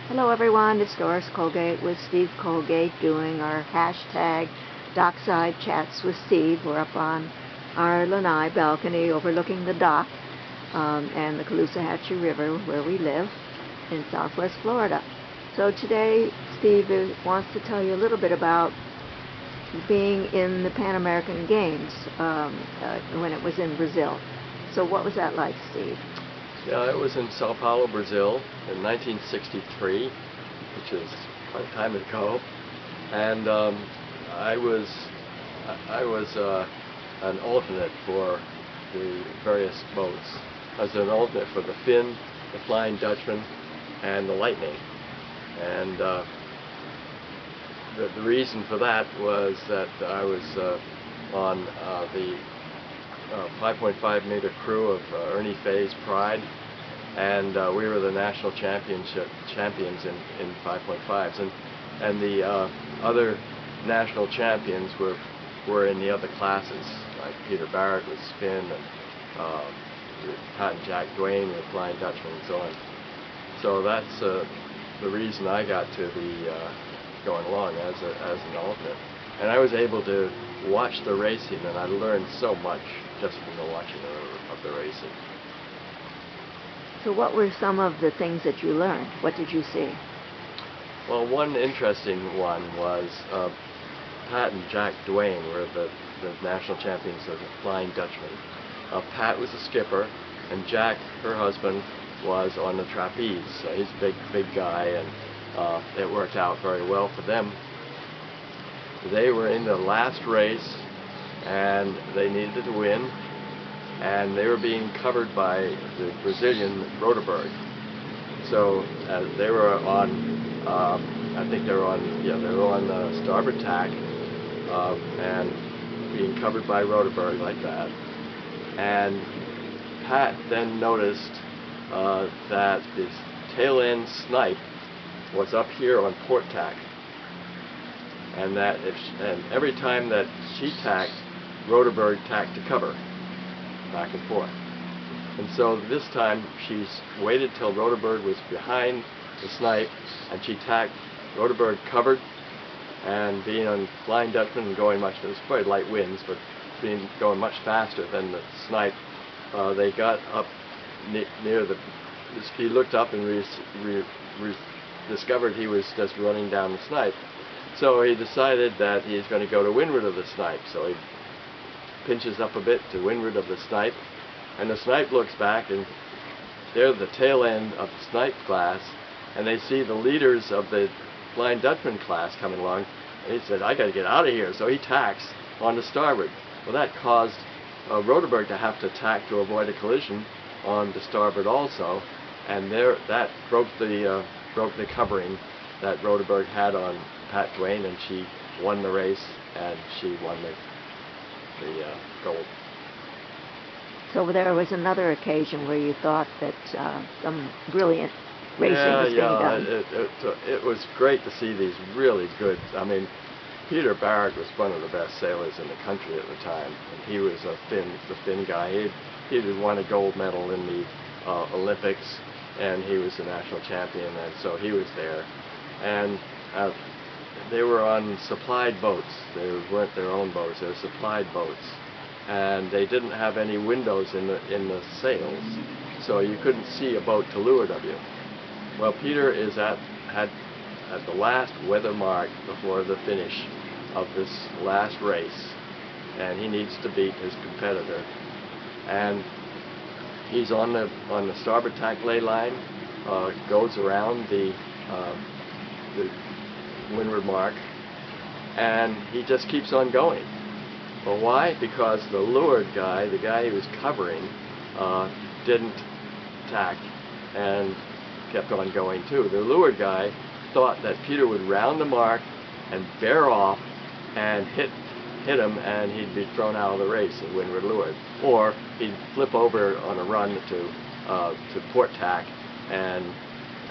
Hello everyone, it's Doris Colgate with Steve Colgate doing our hashtag Dockside Chats with Steve. We're up on our lanai balcony overlooking the dock and the Caloosahatchee River where we live in Southwest Florida. So today Steve wants to tell you a little bit about being in the Pan American Games when it was in Brazil. So what was that like, Steve? Yeah, it was in Sao Paulo, Brazil in 1963, which is quite a time ago. And I was an alternate for the various boats. I was an alternate for the Finn, the Flying Dutchman, and the Lightning. And the reason for that was that I was on the 5.5 meter crew of Ernie Fay's Pride, and we were the national champions in 5.5s, and the other national champions were in the other classes, like Peter Barrett with Finn, and Pat and Jack Duane with Flying Dutchman, and so on. So that's the reason I got to be going along as an alternate. And I was able to watch the racing, and I learned so much just from the watching of the racing. So what were some of the things that you learned? What did you see? Well, one interesting one was Pat and Jack Duane were the national champions of the Flying Dutchman. Pat was the skipper, and Jack, her husband, was on the trapeze. So he's a big guy, and it worked out very well for them. They were in the last race, and they needed to win, and they were being covered by the Brazilian Roderberg. So they were on, I think they were on the starboard tack, and being covered by Roderberg like that. And Pat then noticed that the tail end snipe was up here on port tack, and that every time that she tacked, Roderberg tacked to cover, back and forth. And so this time she waited till Roderberg was behind the snipe, and she tacked. Roderberg covered, and being on Flying Dutchman and going much, it was quite light winds, but going much faster than the snipe, they got up near the. He looked up and discovered he was just running down the snipe. So he decided that he's going to go to windward of the snipe. So he pinches up a bit to windward of the snipe, and the snipe looks back, and they're the tail end of the snipe class, and they see the leaders of the Flying Dutchman class coming along, and he said, "I got to get out of here." So he tacks on the starboard. Well, that caused Roderberg to have to tack to avoid a collision on the starboard also, and that broke the covering that Roderberg had on Pat Duane, and she won the race, and she won the gold. So there was another occasion where you thought that some brilliant racing was being done. It was great to see these really good. I mean, Peter Barrett was one of the best sailors in the country at the time, and he was the Finn guy. He had won a gold medal in the Olympics, and he was the national champion, and so he was there. And they were on supplied boats. They weren't their own boats. They were supplied boats, and they didn't have any windows in the sails, so you couldn't see a boat to leeward of you. Well, Peter had the last weather mark before the finish of this last race, and he needs to beat his competitor. And he's on the starboard tack lay line, goes around the windward mark, and he just keeps on going. Well, why? Because the leeward guy, the guy he was covering, didn't tack and kept on going too. The leeward guy thought that Peter would round the mark and bear off and hit him, and he'd be thrown out of the race in windward leeward, or he'd flip over on a run to port tack, and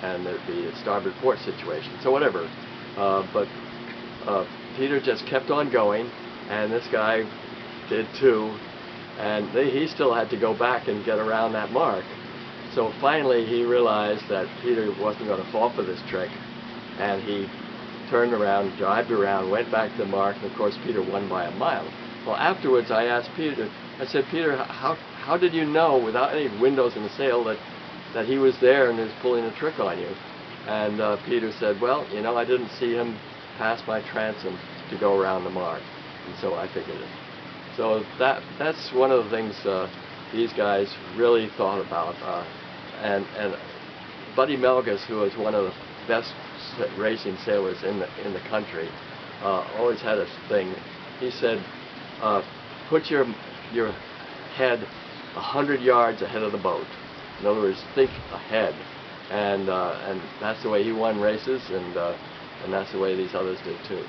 there'd be a starboard port situation. So whatever, but Peter just kept on going, and this guy did too, and he still had to go back and get around that mark. So finally he realized that Peter wasn't going to fall for this trick, and he turned around, jibed around, went back to the mark, and of course Peter won by a mile. Well, afterwards I asked Peter, I said, Peter, how did you know, without any windows in the sail, that he was there and was pulling a trick on you? And Peter said, well, you know, I didn't see him pass my transom to go around the mark, and so I figured it. So that's one of the things these guys really thought about. And Buddy Melgus, who was one of the best racing sailors in the country, always had a thing. He said, put your head 100 yards ahead of the boat. In other words, think ahead. And that's the way he won races, and that's the way these others did too.